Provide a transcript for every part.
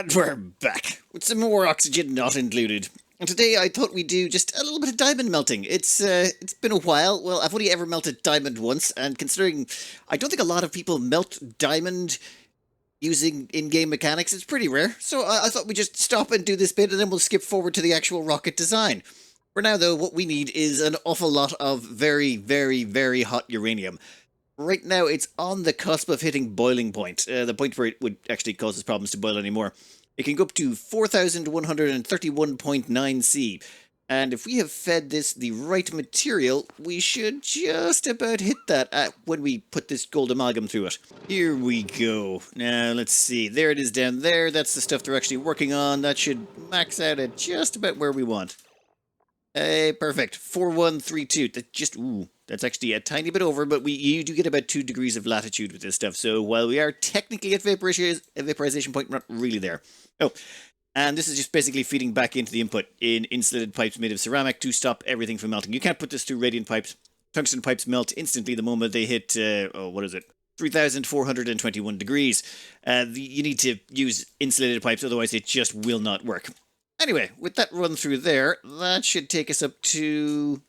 And we're back with some more oxygen not included. And today I thought we'd do just a little bit of diamond melting. It's been a while. Well, I've only ever melted diamond once, and considering I don't think a lot of people melt diamond using in-game mechanics, it's pretty rare. So I thought we'd just stop and do this bit, and then we'll skip forward to the actual rocket design. For now, though, what we need is an awful lot of very, very, very hot uranium. Right now, it's on the cusp of hitting boiling point, the point where it would actually cause us problems to boil anymore. It can go up to 4,131.9 C. And if we have fed this the right material, we should just about hit that when we put this gold amalgam through it. Here we go. Now, let's see. There it is down there. That's the stuff they're actually working on. That should max out at just about where we want. Hey, perfect. 4132. That just, that's actually a tiny bit over, but you do get about 2 degrees of latitude with this stuff. So while we are technically at vaporization point, we're not really there. Oh, and this is just basically feeding back into the input in insulated pipes made of ceramic to stop everything from melting. You can't put this through radiant pipes. Tungsten pipes melt instantly the moment they hit, 3,421 degrees. You need to use insulated pipes, otherwise it just will not work. Anyway, with that run through there, that should take us up to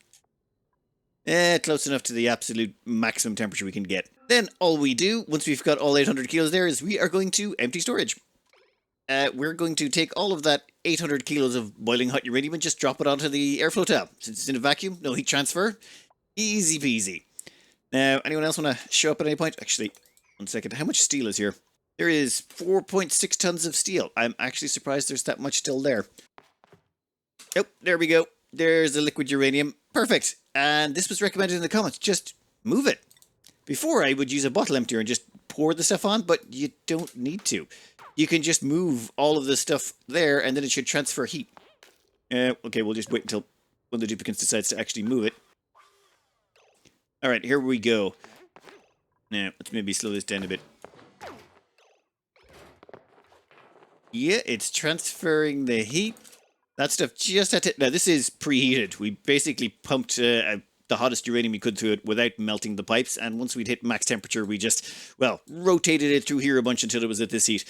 close enough to the absolute maximum temperature we can get. Then all we do, once we've got all 800 kilos there, is we are going to empty storage. We're going to take all of that 800 kilos of boiling hot uranium and just drop it onto the airflow tab. Since it's in a vacuum, no heat transfer, easy peasy. Now, anyone else want to show up at any point? Actually, one second, how much steel is here? There is 4.6 tons of steel. I'm actually surprised there's that much still there. Oh, there we go. There's the liquid uranium. Perfect. And this was recommended in the comments. Just move it. Before, I would use a bottle emptier and just pour the stuff on, but you don't need to. You can just move all of the stuff there, and then it should transfer heat. Okay, we'll just wait until one of the Duplicants decides to actually move it. Alright, here we go. Now, let's maybe slow this down a bit. Yeah, it's transferring the heat. That stuff just had to... Now, this is preheated. We basically pumped the hottest uranium we could through it without melting the pipes, and once we'd hit max temperature, we just, well, rotated it through here a bunch until it was at this heat.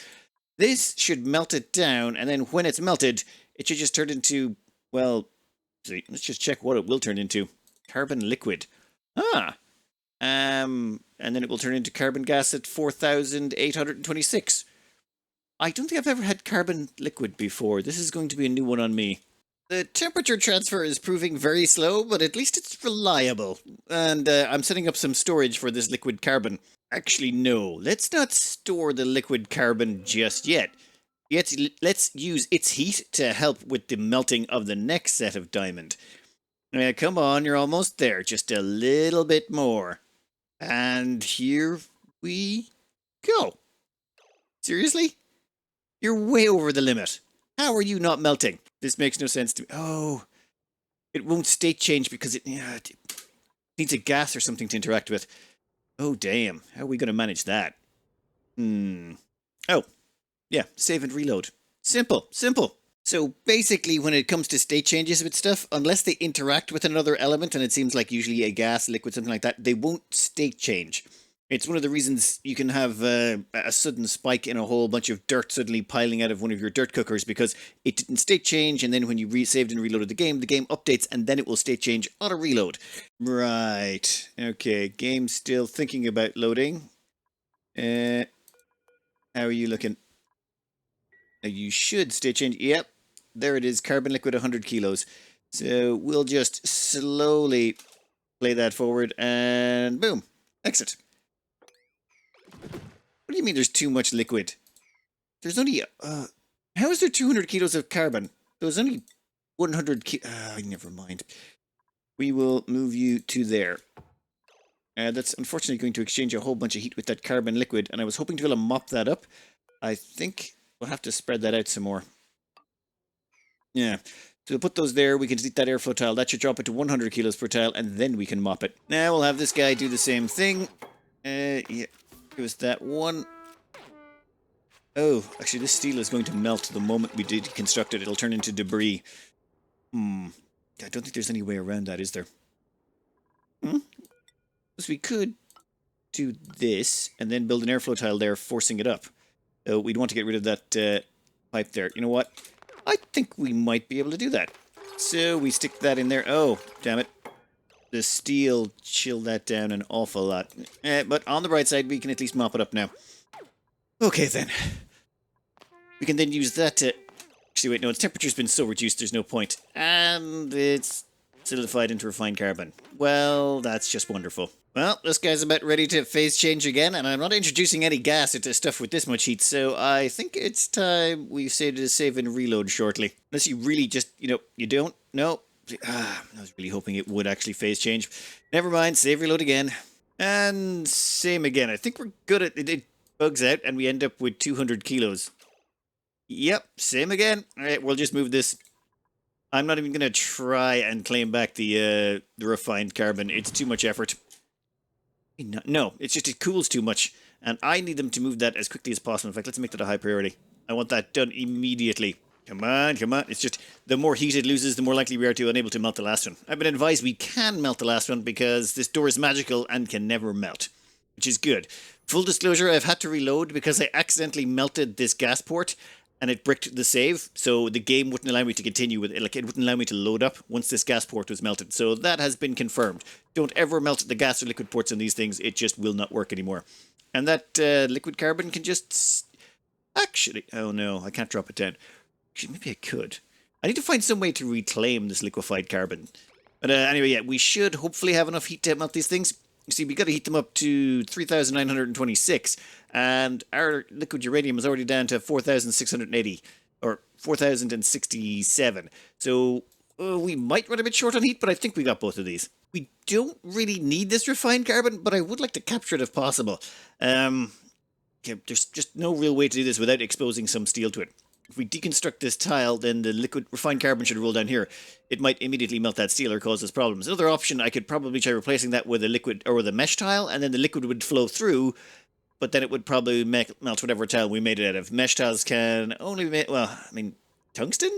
This should melt it down, and then when it's melted, it should just turn into, well, see, let's just check what it will turn into. Carbon liquid. And then it will turn into carbon gas at 4,826. I don't think I've ever had carbon liquid before. This is going to be a new one on me. The temperature transfer is proving very slow, but at least it's reliable. And I'm setting up some storage for this liquid carbon. Actually, no. Let's not store the liquid carbon just yet. Let's use its heat to help with the melting of the next set of diamond. Come on, you're almost there. Just a little bit more. And here we go. Seriously? You're way over the limit. How are you not melting? This makes no sense to me. Oh, it won't state change because it needs a gas or something to interact with. Oh, damn. How are we going to manage that? Oh, yeah, save and reload. Simple, simple. So basically, when it comes to state changes with stuff, unless they interact with another element, and it seems like usually a gas, liquid, something like that, they won't state change. It's one of the reasons you can have a sudden spike in a whole bunch of dirt suddenly piling out of one of your dirt cookers because it didn't state change, and then when you saved and reloaded the game updates, and then it will state change on a reload. Right. Okay, game's still thinking about loading. How are you looking? Now you should state change. Yep, there it is, carbon liquid 100 kilos. So we'll just slowly play that forward, and boom, exit. What do you mean there's too much liquid? There's only... how is there 200 kilos of carbon? There was only 100 never mind. We will move you to there. That's unfortunately going to exchange a whole bunch of heat with that carbon liquid, and I was hoping to be able to mop that up. I think we'll have to spread that out some more. Yeah. So we'll put those there. We can delete that airflow tile. That should drop it to 100 kilos per tile, and then we can mop it. Now we'll have this guy do the same thing. Yeah. It was that one. Oh, actually this steel is going to melt the moment we deconstruct it. It'll turn into debris. I don't think there's any way around that, is there? Because we could do this, and then build an airflow tile there, forcing it up. So we'd want to get rid of that pipe there. You know what? I think we might be able to do that. So we stick that in there. Oh, damn it. The steel chilled that down an awful lot. But on the bright side, we can at least mop it up now. Okay, then. We can then use that to... Actually, wait, no, its temperature's been so reduced, there's no point. And it's solidified into refined carbon. Well, that's just wonderful. Well, this guy's about ready to phase change again, and I'm not introducing any gas into stuff with this much heat, so I think it's time we say to save and reload shortly. Unless you really just, you don't? No. I was really hoping it would actually phase change. Never mind, save, reload again. And same again. I think we're good at it. It bugs out, and we end up with 200 kilos. Yep, same again. Alright, we'll just move this. I'm not even going to try and claim back the refined carbon. It's too much effort. No, it's just it cools too much. And I need them to move that as quickly as possible. In fact, let's make that a high priority. I want that done immediately. Come on, come on. It's just the more heat it loses, the more likely we are to unable to melt the last one. I've been advised we can melt the last one because this door is magical and can never melt, which is good. Full disclosure, I've had to reload because I accidentally melted this gas port and it bricked the save, so the game wouldn't allow me to continue with it. Like, it wouldn't allow me to load up once this gas port was melted. So that has been confirmed. Don't ever melt the gas or liquid ports on these things. It just will not work anymore. And that liquid carbon can just... Actually... Oh no, I can't drop it down. Actually, maybe I could. I need to find some way to reclaim this liquefied carbon. But anyway, yeah, we should hopefully have enough heat to melt these things. You see, we got to heat them up to 3,926, and our liquid uranium is already down to 4,680, or 4,067. So we might run a bit short on heat, but I think we got both of these. We don't really need this refined carbon, but I would like to capture it if possible. Okay, there's just no real way to do this without exposing some steel to it. If we deconstruct this tile, then the liquid refined carbon should roll down here. It might immediately melt that steel or cause us problems. Another option, I could probably try replacing that with a liquid or with a mesh tile, and then the liquid would flow through, but then it would probably melt whatever tile we made it out of. Mesh tiles can only be made, well, I mean, tungsten?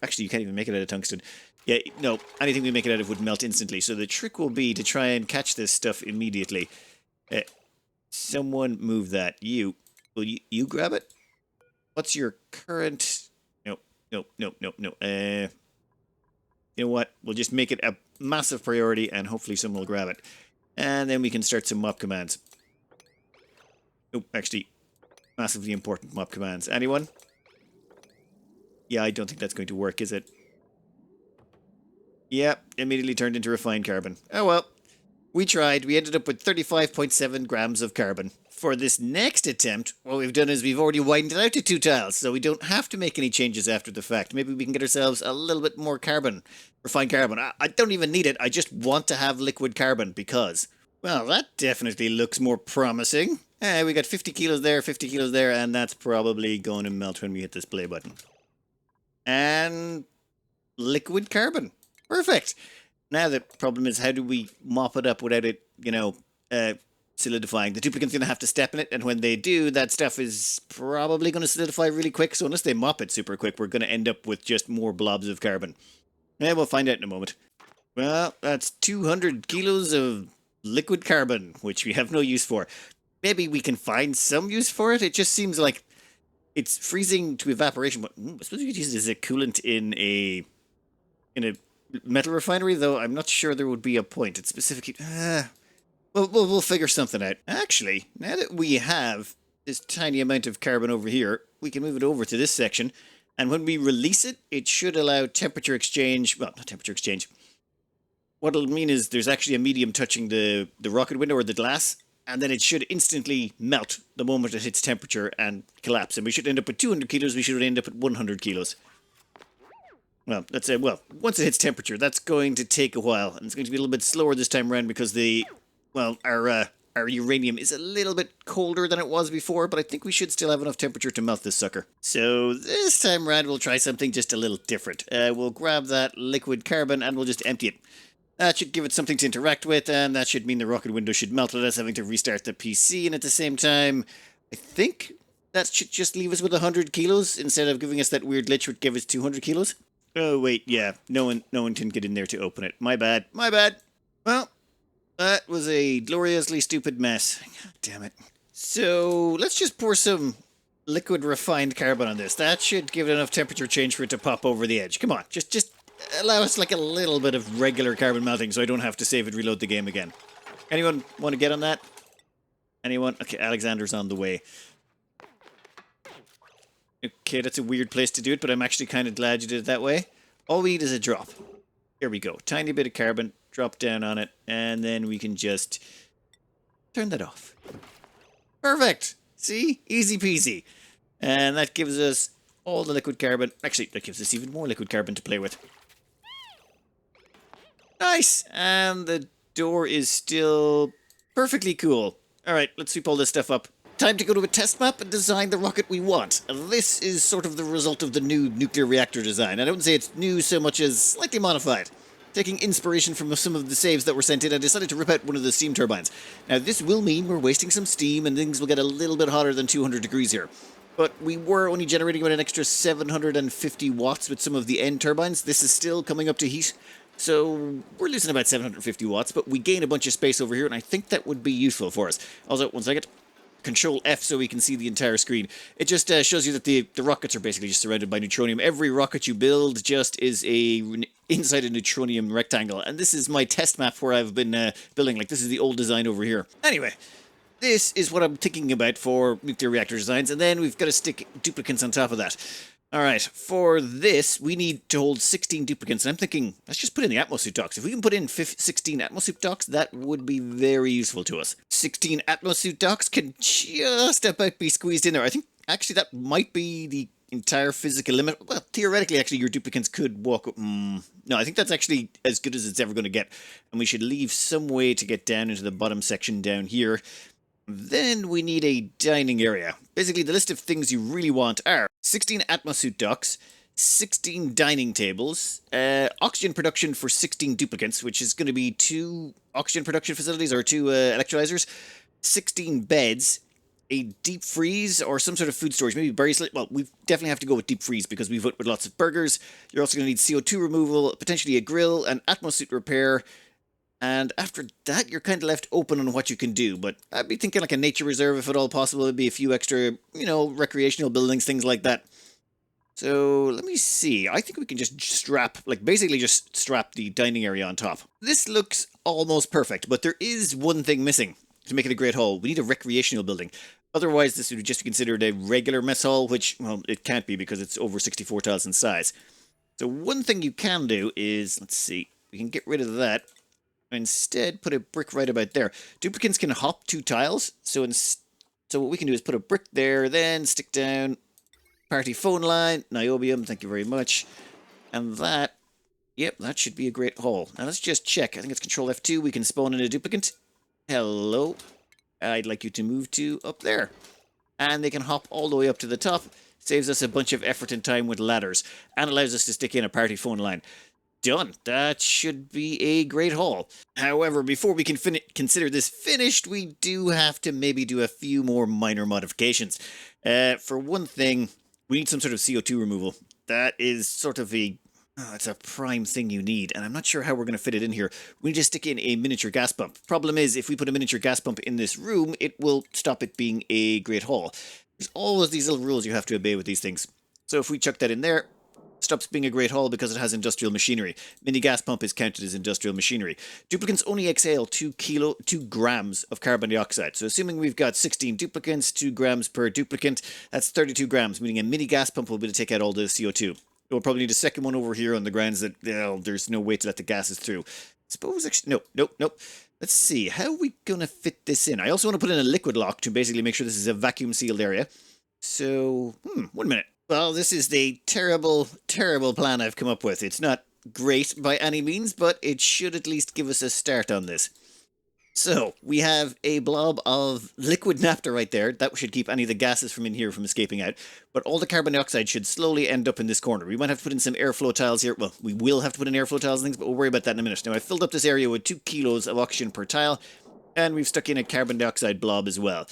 Actually, you can't even make it out of tungsten. Yeah, no, anything we make it out of would melt instantly. So the trick will be to try and catch this stuff immediately. Someone move that. Will you grab it? What's your current... No. You know what? We'll just make it a massive priority and hopefully someone will grab it. And then we can start some mop commands. Oh, actually, massively important mop commands. Anyone? Yeah, I don't think that's going to work, is it? Yeah, immediately turned into refined carbon. Oh well. We tried. We ended up with 35.7 grams of carbon. For this next attempt, what we've done is we've already widened it out to 2 tiles, so we don't have to make any changes after the fact. Maybe we can get ourselves a little bit more carbon, refined carbon. I don't even need it, I just want to have liquid carbon because... Well, that definitely looks more promising. We got 50 kilos there, 50 kilos there, and that's probably going to melt when we hit this play button. And... liquid carbon. Perfect! Now the problem is, how do we mop it up without it, solidifying? The duplicant's going to have to step in it, and when they do, that stuff is probably going to solidify really quick, so unless they mop it super quick, we're going to end up with just more blobs of carbon. Yeah, we'll find out in a moment. Well, that's 200 kilos of liquid carbon, which we have no use for. Maybe we can find some use for it. It just seems like it's freezing to evaporation, but I suppose we could use it as a coolant in a metal refinery, though I'm not sure there would be a point. It's specifically... We'll figure something out. Actually, now that we have this tiny amount of carbon over here, we can move it over to this section, and when we release it, it should allow temperature exchange... Well, not temperature exchange. What it'll mean is there's actually a medium touching the rocket window or the glass, and then it should instantly melt the moment it hits temperature and collapse. And we should end up with 200 kilos, we should end up at 100 kilos. Well, let's say, once it hits temperature, that's going to take a while, and it's going to be a little bit slower this time around because our uranium is a little bit colder than it was before, but I think we should still have enough temperature to melt this sucker. So this time around, we'll try something just a little different. We'll grab that liquid carbon and we'll just empty it. That should give it something to interact with, and that should mean the rocket window should melt without us having to restart the PC, and at the same time, I think that should just leave us with 100 kilos instead of giving us that weird glitch which gave us 200 kilos. Oh, wait, yeah, no one can get in there to open it. My bad. Well... that was a gloriously stupid mess. God damn it. So, let's just pour some liquid refined carbon on this. That should give it enough temperature change for it to pop over the edge. Come on, just allow us like a little bit of regular carbon melting so I don't have to save and reload the game again. Anyone want to get on that? Anyone? Okay, Alexander's on the way. Okay, that's a weird place to do it, but I'm actually kind of glad you did it that way. All we need is a drop. Here we go. Tiny bit of carbon, drop down on it, and then we can just turn that off. Perfect! See? Easy peasy. And that gives us all the liquid carbon. Actually, that gives us even more liquid carbon to play with. Nice! And the door is still perfectly cool. Alright, let's sweep all this stuff up. Time to go to a test map and design the rocket we want. This is sort of the result of the new nuclear reactor design. I don't say it's new so much as slightly modified. Taking inspiration from some of the saves that were sent in, I decided to rip out one of the steam turbines. Now, this will mean we're wasting some steam and things will get a little bit hotter than 200 degrees here. But we were only generating about an extra 750 watts with some of the end turbines. This is still coming up to heat. So we're losing about 750 watts, but we gain a bunch of space over here, and I think that would be useful for us. Also, one second. Control F so we can see the entire screen. It just shows you that the rockets are basically just surrounded by neutronium. Every rocket you build just is inside a neutronium rectangle. And this is my test map where I've been building. Like, this is the old design over here. Anyway, this is what I'm thinking about for nuclear reactor designs. And then we've got to stick duplicants on top of that. Alright, for this, we need to hold 16 duplicants. And I'm thinking, let's just put in the atmosuit docks. If we can put in 16 atmosuit docks, that would be very useful to us. 16 atmosuit docks can just about be squeezed in there. I think, actually, that might be the entire physical limit. Well, theoretically, actually, your duplicants could walk up. No, I think that's actually as good as it's ever going to get. And we should leave some way to get down into the bottom section down here. Then we need a dining area. Basically, the list of things you really want are 16 atmosuit docks, 16 dining tables, oxygen production for 16 duplicants, which is going to be 2 oxygen production facilities or 2 electrolyzers, 16 beds, a deep freeze or some sort of food storage, maybe berries. Well, we definitely have to go with deep freeze because we've with lots of burgers. You're also going to need CO2 removal, potentially a grill, an atmosuit repair. And after that, you're kind of left open on what you can do. But I'd be thinking like a nature reserve, if at all possible. It'd be a few extra, recreational buildings, things like that. So, let me see. I think we can just basically just strap the dining area on top. This looks almost perfect, but there is one thing missing to make it a great hall. We need a recreational building. Otherwise, this would just be considered a regular mess hall, which, well, it can't be because it's over 64 tiles in size. So, one thing you can do is, let's see, we can get rid of that. Instead, put a brick right about there. Duplicants can hop 2 tiles, so what we can do is put a brick there, then stick down party phone line, niobium, thank you very much. And that, yep, that should be a great hall. Now let's just check. I think it's Control F2. We can spawn in a duplicant. Hello. I'd like you to move to up there. And they can hop all the way up to the top. Saves us a bunch of effort and time with ladders. And allows us to stick in a party phone line. Done. That should be a great haul. However, before we can consider this finished, we do have to maybe do a few more minor modifications. For one thing, we need some sort of CO2 removal. That is sort of it's a prime thing you need, and I'm not sure how we're going to fit it in here. We need to stick in a miniature gas pump. Problem is, if we put a miniature gas pump in this room, it will stop it being a great haul. There's always these little rules you have to obey with these things. So if we chuck that in there, stops being a great haul because it has industrial machinery. Mini gas pump is counted as industrial machinery. Duplicants only exhale 2 grams of carbon dioxide. So assuming we've got 16 duplicants, 2 grams per duplicant, that's 32 grams, meaning a mini gas pump will be able to take out all the CO2. We'll probably need a second one over here on the grounds that there's no way to let the gases through. Suppose actually, nope. Let's see, how are we going to fit this in? I also want to put in a liquid lock to basically make sure this is a vacuum sealed area. So, 1 minute. Well, this is the terrible, terrible plan I've come up with. It's not great by any means, but it should at least give us a start on this. So, we have a blob of liquid naphtha right there. That should keep any of the gases from in here from escaping out. But all the carbon dioxide should slowly end up in this corner. We might have to put in some airflow tiles here. Well, we will have to put in airflow tiles and things, but we'll worry about that in a minute. Now, I filled up this area with 2 kilos of oxygen per tile, and we've stuck in a carbon dioxide blob as well.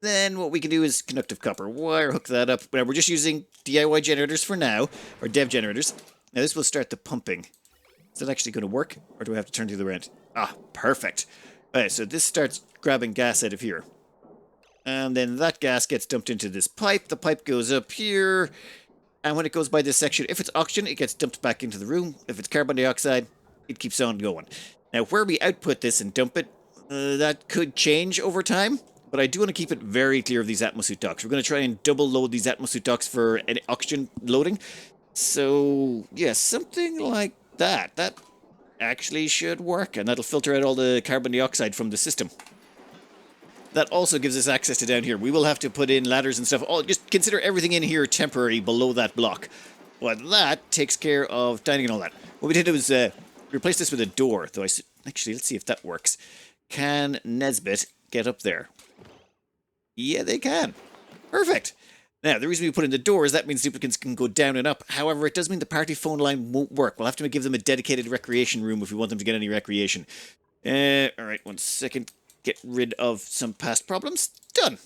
Then what we can do is conductive copper wire, hook that up. Now, we're just using DIY generators for now, or dev generators. Now, this will start the pumping. Is that actually going to work, or do I have to turn the other end? Ah, perfect. Alright, so this starts grabbing gas out of here. And then that gas gets dumped into this pipe. The pipe goes up here. And when it goes by this section, if it's oxygen, it gets dumped back into the room. If it's carbon dioxide, it keeps on going. Now, where we output this and dump it, that could change over time. But I do want to keep it very clear of these atmosuit docks. We're going to try and double load these atmosuit docks for any oxygen loading. So, yeah, something like that. That actually should work. And that'll filter out all the carbon dioxide from the system. That also gives us access to down here. We will have to put in ladders and stuff. Just consider everything in here temporary below that block. But that takes care of dining and all that. What we did was replace this with a door. Though actually, let's see if that works. Can Nesbit get up there? Yeah, they can. Perfect. Now, the reason we put in the door is that means duplicants can go down and up. However, it does mean the party phone line won't work. We'll have to give them a dedicated recreation room if we want them to get any recreation. Alright, 1 second. Get rid of some past problems. Done.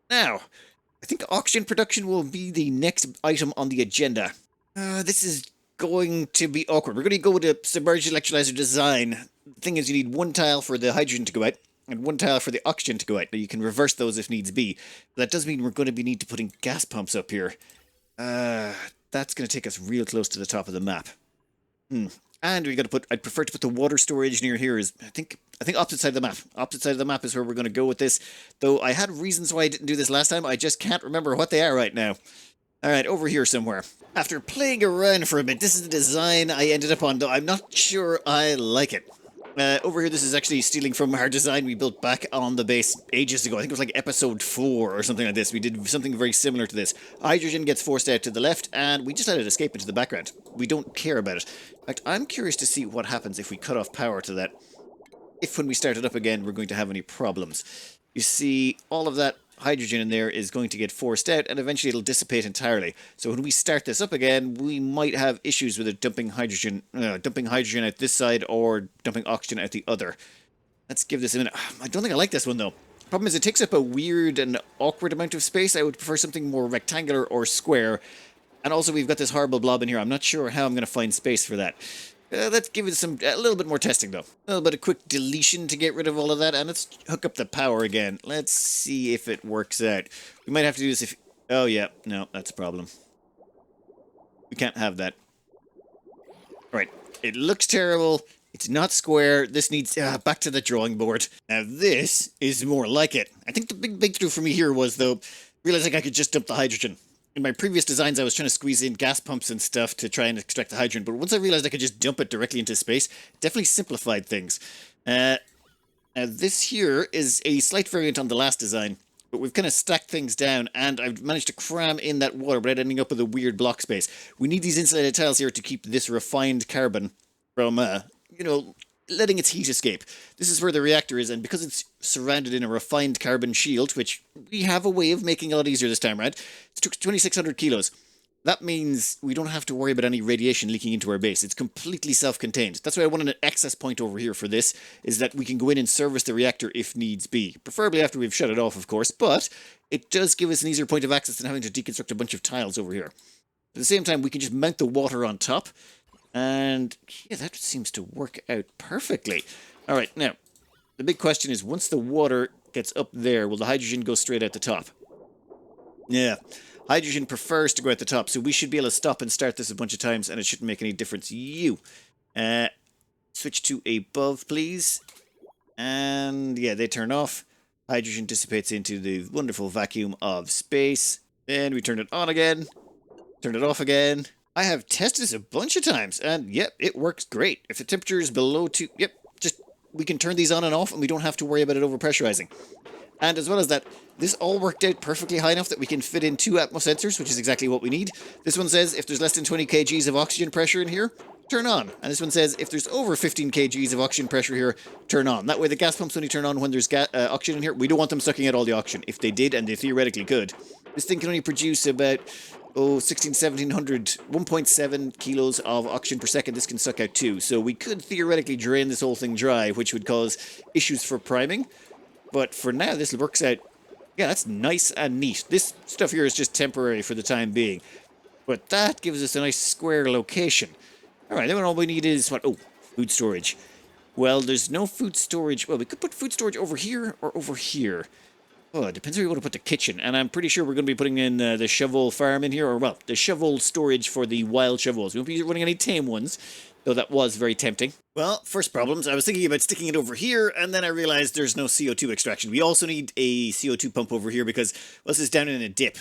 Now, I think oxygen production will be the next item on the agenda. This is going to be awkward. We're going to go with a submerged electrolyzer design. The thing is, you need 1 tile for the hydrogen to go out and 1 tile for the oxygen to go out. Now, you can reverse those if needs be. But that does mean we're going to need to put in gas pumps up here. That's going to take us real close to the top of the map. And we got to put. I'd prefer to put the water storage near here. I think opposite side of the map. Opposite side of the map is where we're going to go with this. Though I had reasons why I didn't do this last time. I just can't remember what they are right now. All right, over here somewhere. After playing around for a bit, this is the design I ended up on. Though I'm not sure I like it. Over here, this is actually stealing from our design we built back on the base ages ago. I think it was like episode 4 or something like this. We did something very similar to this. Hydrogen gets forced out to the left, and we just let it escape into the background. We don't care about it. In fact, I'm curious to see what happens if we cut off power to that. If when we start it up again, we're going to have any problems. You see, all of that hydrogen in there is going to get forced out, and eventually it'll dissipate entirely. So when we start this up again, we might have issues with it dumping hydrogen out this side or dumping oxygen out the other. Let's give this a minute. I don't think I like this one though. Problem is, it takes up a weird and awkward amount of space. I would prefer something more rectangular or square. And also, we've got this horrible blob in here. I'm not sure how I'm going to find space for that. Let's give it a little bit more testing, though. A little bit of quick deletion to get rid of all of that, and let's hook up the power again. Let's see if it works out. We might have to do this if... Oh, yeah. No, that's a problem. We can't have that. Alright. It looks terrible. It's not square. This needs... back to the drawing board. Now, this is more like it. I think the big breakthrough for me here was, though, realizing I could just dump the hydrogen. In my previous designs, I was trying to squeeze in gas pumps and stuff to try and extract the hydrogen, but once I realized I could just dump it directly into space, it definitely simplified things. Now, this here is a slight variant on the last design, but we've kind of stacked things down, and I've managed to cram in that water without ending up with a weird block space. We need these insulated tiles here to keep this refined carbon from, letting its heat escape. This is where the reactor is, and because it's surrounded in a refined carbon shield, which we have a way of making a lot easier this time around, it took 2,600 kilos. That means we don't have to worry about any radiation leaking into our base. It's completely self-contained. That's why I wanted an access point over here for this, is that we can go in and service the reactor if needs be. Preferably after we've shut it off, of course, but it does give us an easier point of access than having to deconstruct a bunch of tiles over here. At the same time, we can just mount the water on top, and yeah, that seems to work out perfectly. All right, now, the big question is, once the water gets up there, will the hydrogen go straight out the top? Yeah, hydrogen prefers to go out the top, so we should be able to stop and start this a bunch of times, and it shouldn't make any difference. Switch to above, please. And yeah, they turn off. Hydrogen dissipates into the wonderful vacuum of space. Then we turn it on again. Turn it off again. I have tested this a bunch of times, and yep, it works great. If the temperature is below 2... Yep, we can turn these on and off, and we don't have to worry about it overpressurizing. And as well as that, this all worked out perfectly high enough that we can fit in 2 atmo sensors, which is exactly what we need. This one says if there's less than 20 kgs of oxygen pressure in here, turn on. And this one says if there's over 15 kgs of oxygen pressure here, turn on. That way the gas pumps only turn on when there's oxygen in here. We don't want them sucking out all the oxygen. If they did, and they theoretically could, this thing can only produce about... 1700, 1.7 kilos of oxygen per second. This can suck out 2. So we could theoretically drain this whole thing dry, which would cause issues for priming. But for now, this works out. Yeah, that's nice and neat. This stuff here is just temporary for the time being. But that gives us a nice square location. All right, then all we need is what? Oh, food storage. Well, there's no food storage. Well, we could put food storage over here or over here. Oh, it depends where you want to put the kitchen. And I'm pretty sure we're going to be putting in the shovel farm in here. Or, well, the shovel storage for the wild shovels. We won't be running any tame ones. Though that was very tempting. Well, first problems. I was thinking about sticking it over here. And then I realized there's no CO2 extraction. We also need a CO2 pump over here because, well, this is down in a dip.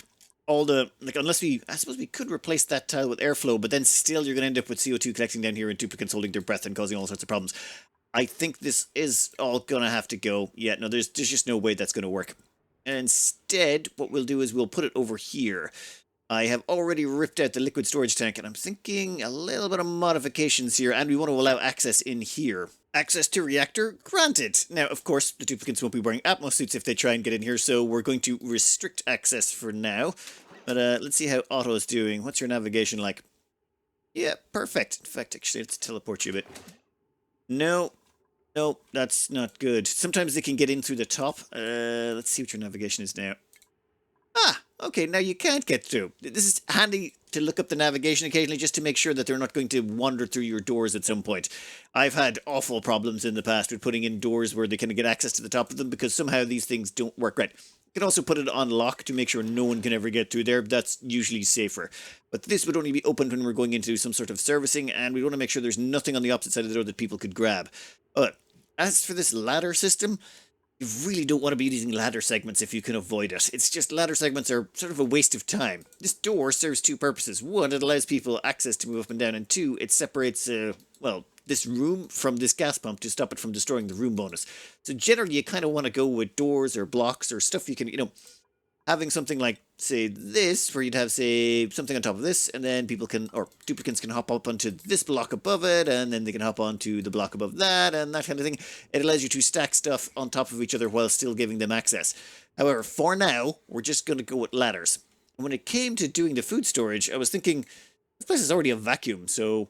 All the, like, unless I suppose we could replace that tile with airflow. But then still you're going to end up with CO2 collecting down here and duplicants holding their breath and causing all sorts of problems. I think this is all going to have to go. Yeah, no, there's just no way that's going to work. And instead, what we'll do is we'll put it over here. I have already ripped out the liquid storage tank, and I'm thinking a little bit of modifications here, and we want to allow access in here. Access to reactor granted. Now, of course, the duplicants won't be wearing Atmos suits if they try and get in here, so we're going to restrict access for now. But let's see how Otto is doing. What's your navigation like? Yeah, perfect. In fact, actually, let's teleport you a bit. No. No, that's not good. Sometimes they can get in through the top. Let's see what your navigation is now. Ah, okay, now you can't get through. This is handy to look up the navigation occasionally just to make sure that they're not going to wander through your doors at some point. I've had awful problems in the past with putting in doors where they can get access to the top of them because somehow these things don't work right. You can also put it on lock to make sure no one can ever get through there. That's usually safer. But this would only be opened when we're going into some sort of servicing, and we want to make sure there's nothing on the opposite side of the door that people could grab. As for this ladder system, you really don't want to be using ladder segments if you can avoid it. It's just ladder segments are sort of a waste of time. This door serves two purposes. One, it allows people access to move up and down, and two, it separates, well, this room from this gas pump to stop it from destroying the room bonus. So generally, you kind of want to go with doors or blocks or stuff you can, having something like, say, this, where you'd have, say, something on top of this, and then people can, or duplicants can hop up onto this block above it, and then they can hop onto the block above that, and that kind of thing. It allows you to stack stuff on top of each other while still giving them access. However, for now, we're just going to go with ladders. And when it came to doing the food storage, I was thinking, this place is already a vacuum, so...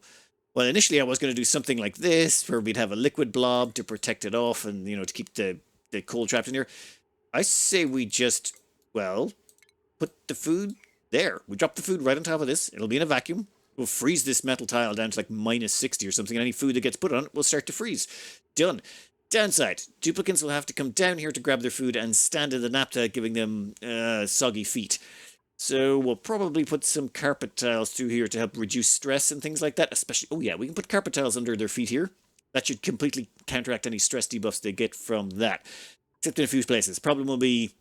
Well, initially I was going to do something like this, where we'd have a liquid blob to protect it off and, to keep the coal trapped in here. I say we just, well, put the food there. We drop the food right on top of this. It'll be in a vacuum. We'll freeze this metal tile down to like -60 or something, and any food that gets put on it will start to freeze. Done. Downside, duplicants will have to come down here to grab their food and stand in the napta, giving them soggy feet. So we'll probably put some carpet tiles through here to help reduce stress and things like that. Especially, oh yeah, we can put carpet tiles under their feet here. That should completely counteract any stress debuffs they get from that. Except in a few places. Problem will be,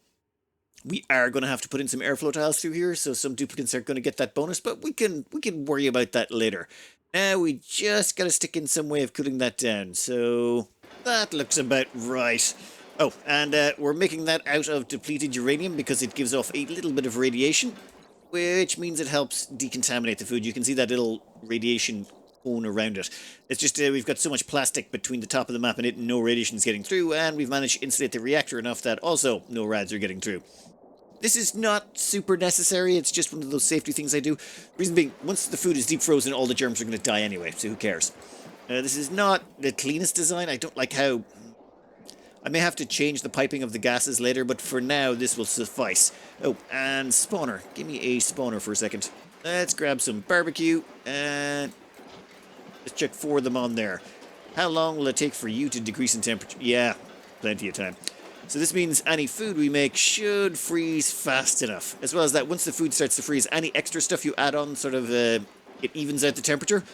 we are going to have to put in some airflow tiles through here, so some duplicants are going to get that bonus, but we can worry about that later. Now we just got to stick in some way of cooling that down. So that looks about right. Oh, and we're making that out of depleted uranium because it gives off a little bit of radiation, which means it helps decontaminate the food. You can see that little radiation cone around it. It's just we've got so much plastic between the top of the map and it, no radiation's getting through, and we've managed to insulate the reactor enough that also no rads are getting through. This is not super necessary, it's just one of those safety things I do. Reason being, once the food is deep frozen, all the germs are going to die anyway, so who cares? This is not the cleanest design. I don't like how... I may have to change the piping of the gases later, but for now, this will suffice. Oh, and spawner. Give me a spawner for a second. Let's grab some barbecue, and let's check 4 of them on there. How long will it take for you to decrease in temperature? Yeah, plenty of time. So this means any food we make should freeze fast enough. As well as that, once the food starts to freeze, any extra stuff you add on sort of, it evens out the temperature.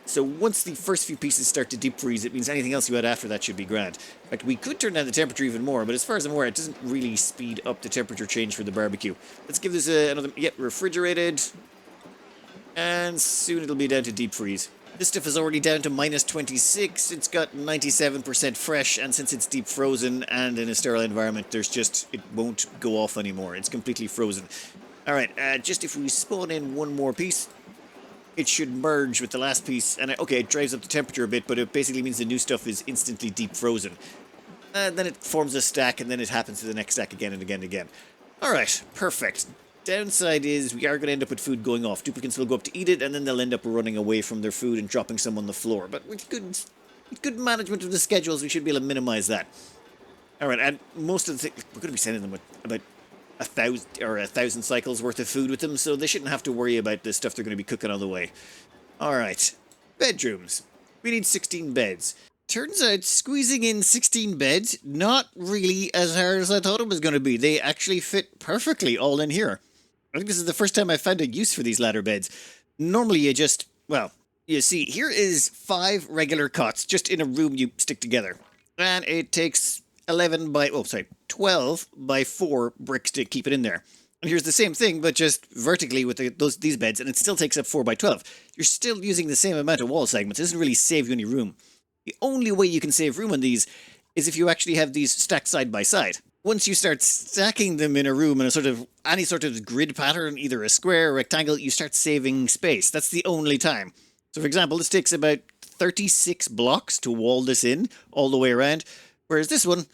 So once the first few pieces start to deep freeze, it means anything else you add after that should be grand. In fact, we could turn down the temperature even more, but as far as I'm aware, it doesn't really speed up the temperature change for the barbecue. Let's give this another... Yep, refrigerated. And soon it'll be down to deep freeze. This stuff is already down to -26. It's got 97% fresh, and since it's deep frozen and in a sterile environment, there's just... it won't go off anymore. It's completely frozen. Alright, just if we spawn in one more piece... it should merge with the last piece, and okay, it drives up the temperature a bit, but it basically means the new stuff is instantly deep frozen. Then it forms a stack, and then it happens to the next stack again and again and again. Alright, perfect. Downside is we are going to end up with food going off. Duplicants will go up to eat it, and then they'll end up running away from their food and dropping some on the floor. But with good management of the schedules, we should be able to minimize that. Alright, and most of the things, we're going to be sending them with about 1,000 cycles worth of food with them, so they shouldn't have to worry about the stuff they're going to be cooking on the way. Alright, bedrooms. We need 16 beds. Turns out squeezing in 16 beds, not really as hard as I thought it was going to be. They actually fit perfectly all in here. I think this is the first time I found a use for these ladder beds. Normally you just, well, you see, here is 5 regular cots just in a room you stick together. And it takes 12 by 4 bricks to keep it in there. And here's the same thing, but just vertically with these beds, and it still takes up 4 by 12. You're still using the same amount of wall segments. It doesn't really save you any room. The only way you can save room on these is if you actually have these stacked side by side. Once you start stacking them in a room in any sort of grid pattern, either a square or rectangle, you start saving space. That's the only time. So for example, this takes about 36 blocks to wall this in all the way around, whereas this one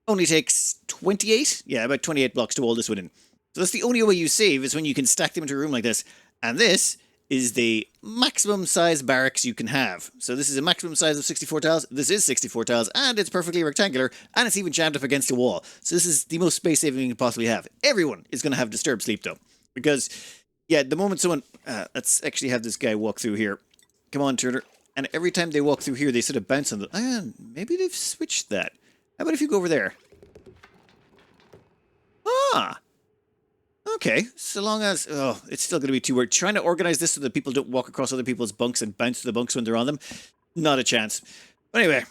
only takes 28? Yeah, about 28 blocks to wall this one in. So that's the only way you save, is when you can stack them into a room like this. And this is the maximum size barracks you can have. So this is a maximum size of 64 tiles. This is 64 tiles, and it's perfectly rectangular, and it's even jammed up against a wall. So this is the most space saving you can possibly have. Everyone is going to have disturbed sleep, though. Because, yeah, the moment someone... let's actually have this guy walk through here. Come on, Turner. And every time they walk through here, they sort of bounce on the... maybe they've switched that. How about if you go over there? Ah! Okay, so long as... Oh, it's still going to be too weird. Trying to organize this so that people don't walk across other people's bunks and bounce to the bunks when they're on them. Not a chance. But anyway,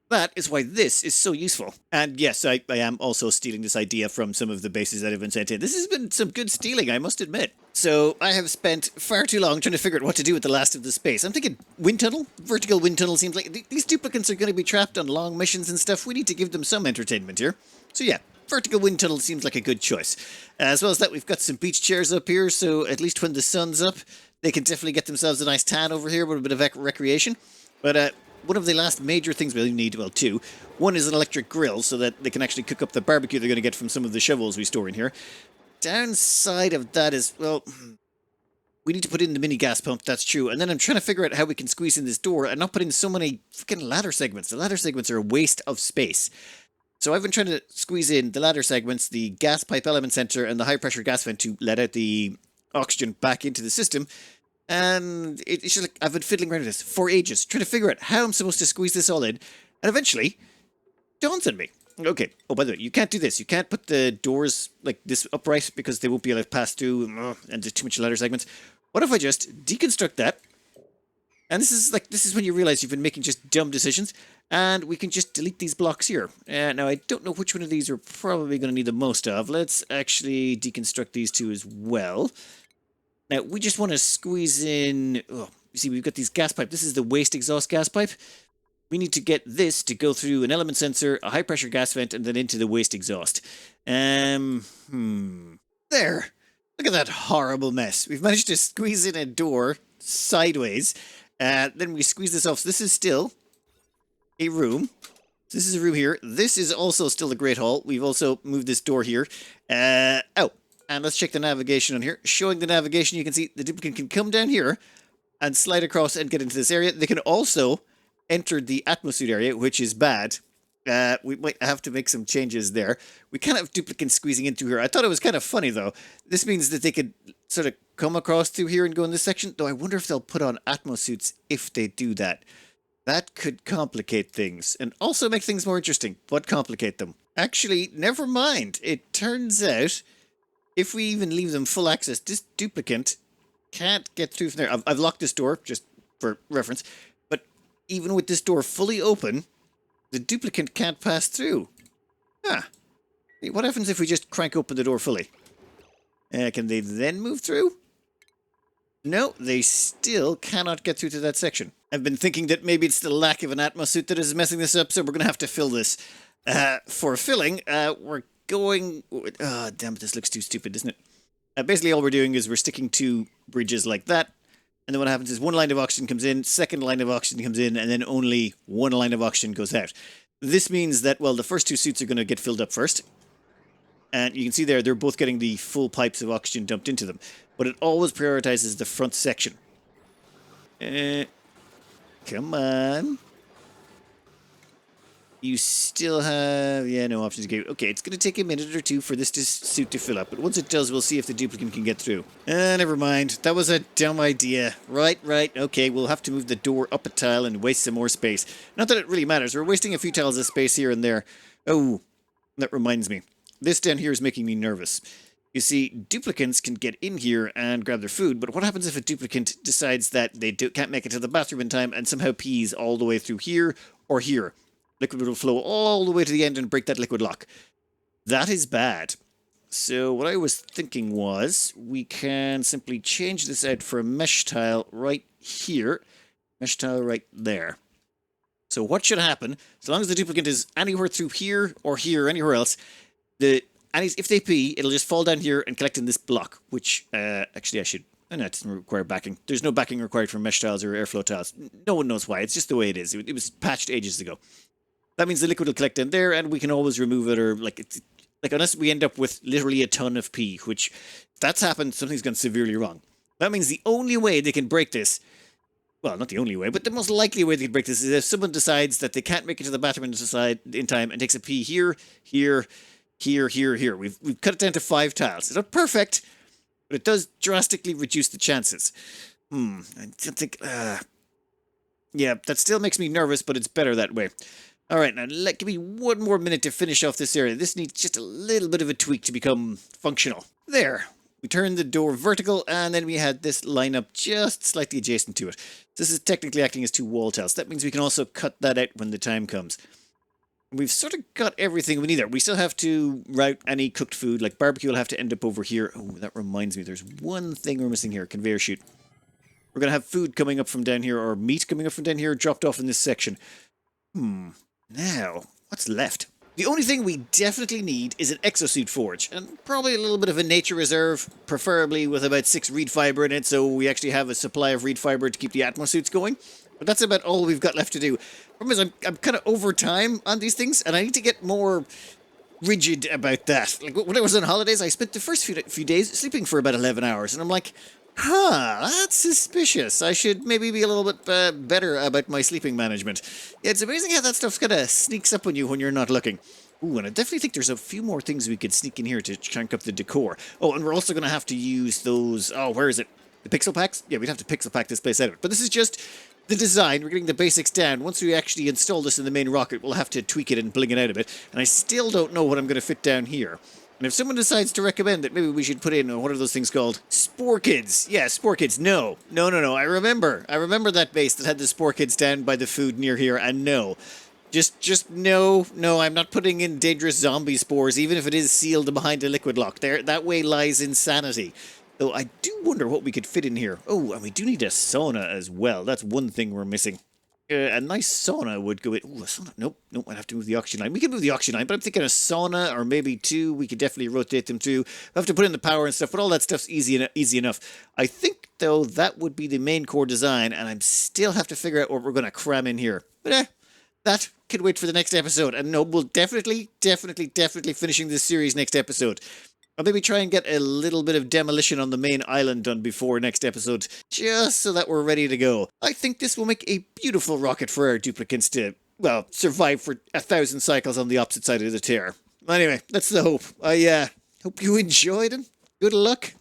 that is why this is so useful. And yes, I am also stealing this idea from some of the bases that have been sent in. This has been some good stealing, I must admit. So I have spent far too long trying to figure out what to do with the last of the space. I'm thinking wind tunnel? Vertical wind tunnel seems like... These duplicants are going to be trapped on long missions and stuff. We need to give them some entertainment here. So yeah. Vertical wind tunnel seems like a good choice. As well as that, we've got some beach chairs up here, so at least when the sun's up, they can definitely get themselves a nice tan over here with a bit of recreation. But one of the last major things we need, well, 2. One is an electric grill, so that they can actually cook up the barbecue they're going to get from some of the shovels we store in here. Downside of that is, well, we need to put in the mini gas pump, that's true. And then I'm trying to figure out how we can squeeze in this door and not put in so many freaking ladder segments. The ladder segments are a waste of space. So I've been trying to squeeze in the ladder segments, the gas pipe element sensor, and the high-pressure gas vent to let out the oxygen back into the system. And it's just like I've been fiddling around with this for ages, trying to figure out how I'm supposed to squeeze this all in. And eventually, dawns on me. Okay. Oh, by the way, you can't do this. You can't put the doors like this upright because they won't be able to pass through and there's too much ladder segments. What if I just deconstruct that? And this is when you realize you've been making just dumb decisions. And we can just delete these blocks here. Now, I don't know which one of these we're probably going to need the most of. Let's actually deconstruct these 2 as well. Now, we just want to squeeze in... Oh, you see, we've got these gas pipe. This is the waste exhaust gas pipe. We need to get this to go through an element sensor, a high-pressure gas vent, and then into the waste exhaust. There. Look at that horrible mess. We've managed to squeeze in a door sideways. Then we squeeze this off. So this is still... a room. This is a room here. This is also still the Great Hall. We've also moved this door here. And let's check the navigation on here. Showing the navigation, you can see the duplicant can come down here and slide across and get into this area. They can also enter the atmosphere area, which is bad. We might have to make some changes there. We can't have duplicants squeezing into here. I thought it was kind of funny, though. This means that they could sort of come across through here and go in this section. Though I wonder if they'll put on atmo suits if they do that. That could complicate things, and also make things more interesting, but complicate them. Actually, never mind. It turns out, if we even leave them full access, this duplicant can't get through from there. I've locked this door, just for reference, but even with this door fully open, the duplicant can't pass through. What happens if we just crank open the door fully? Can they then move through? No, they still cannot get through to that section. I've been thinking that maybe it's the lack of an atmo suit that is messing this up, so we're going to have to fill this. For filling, we're going... Oh, damn it, this looks too stupid, doesn't it? Basically, all we're doing is we're sticking 2 bridges like that, and then what happens is 1 line of oxygen comes in, 2nd line of oxygen comes in, and then only 1 line of oxygen goes out. This means that, well, the first 2 suits are going to get filled up first. And you can see there, they're both getting the full pipes of oxygen dumped into them. But it always prioritizes the front section. Come on. You still have, yeah, no options to go. Okay, it's going to take a minute or two for this suit to fill up, but once it does, we'll see if the duplicant can get through. Never mind. That was a dumb idea. Right. Okay, we'll have to move the door up a tile and waste some more space. Not that it really matters. We're wasting a few tiles of space here and there. Oh, that reminds me. This down here is making me nervous. You see, duplicants can get in here and grab their food, but what happens if a duplicant decides that they can't make it to the bathroom in time and somehow pees all the way through here or here? Liquid will flow all the way to the end and break that liquid lock. That is bad. So what I was thinking was we can simply change this out for a mesh tile right here. Mesh tile right there. So what should happen, as long as the duplicant is anywhere through here or anywhere else, if they pee, it'll just fall down here and collect in this block, which actually I should... And that doesn't require backing. There's no backing required for mesh tiles or airflow tiles. No one knows why. It's just the way it is. It was patched ages ago. That means the liquid will collect in there, and we can always remove it, or unless we end up with literally a ton of pee, which, if that's happened, something's gone severely wrong. That means the only way they can break this, well, not the only way, but the most likely way they can break this is if someone decides that they can't make it to the bathroom in time and takes a pee here. We've cut it down to 5 tiles. It's not perfect, but it does drastically reduce the chances. I don't think... yeah, that still makes me nervous, but it's better that way. All right, now give me 1 more minute to finish off this area. This needs just a little bit of a tweak to become functional. There. We turned the door vertical, and then we had this line up just slightly adjacent to it. This is technically acting as 2 wall tiles. That means we can also cut that out when the time comes. We've sort of got everything we need there. We still have to route any cooked food, like barbecue will have to end up over here. Oh, that reminds me, there's one thing we're missing here, conveyor chute. We're going to have food coming up from down here, or meat coming up from down here, dropped off in this section. Now, what's left? The only thing we definitely need is an exosuit forge, and probably a little bit of a nature reserve, preferably with about 6 reed fiber in it, so we actually have a supply of reed fiber to keep the atmosuits going. But that's about all we've got left to do. Problem is, I'm kind of over time on these things, and I need to get more rigid about that. Like, when I was on holidays, I spent the first few days sleeping for about 11 hours, and I'm like, that's suspicious. I should maybe be a little bit better about my sleeping management. Yeah, it's amazing how that stuff kind of sneaks up on you when you're not looking. Ooh, and I definitely think there's a few more things we could sneak in here to chunk up the decor. Oh, and we're also going to have to use those... Oh, where is it? The pixel packs? Yeah, we'd have to pixel pack this place out of it. But this is just the design. We're getting the basics down. Once we actually install this in the main rocket, we'll have to tweak it and bling it out a bit. And I still don't know what I'm going to fit down here. And if someone decides to recommend that maybe we should put in, what are those things called? Spore Kids. Yeah, Spore Kids. No. I remember that base that had the Spore Kids down by the food near here, and no. Just no, I'm not putting in dangerous zombie spores, even if it is sealed behind a liquid lock. That way lies insanity. Though I do wonder what we could fit in here. Oh, and we do need a sauna as well. That's one thing we're missing. A nice sauna would go in. Ooh, a sauna. Nope, I'd have to move the oxygen line. We can move the oxygen line, but I'm thinking a sauna or maybe 2. We could definitely rotate them through. We'll have to put in the power and stuff, but all that stuff's easy enough. I think, though, that would be the main core design, and I still have to figure out what we're going to cram in here. But that could wait for the next episode. And no, we'll definitely finishing this series next episode. I'll maybe try and get a little bit of demolition on the main island done before next episode, just so that we're ready to go. I think this will make a beautiful rocket for our duplicants to, well, survive for 1,000 cycles on the opposite side of the tear. Anyway, that's the hope. I hope you enjoyed, and good luck.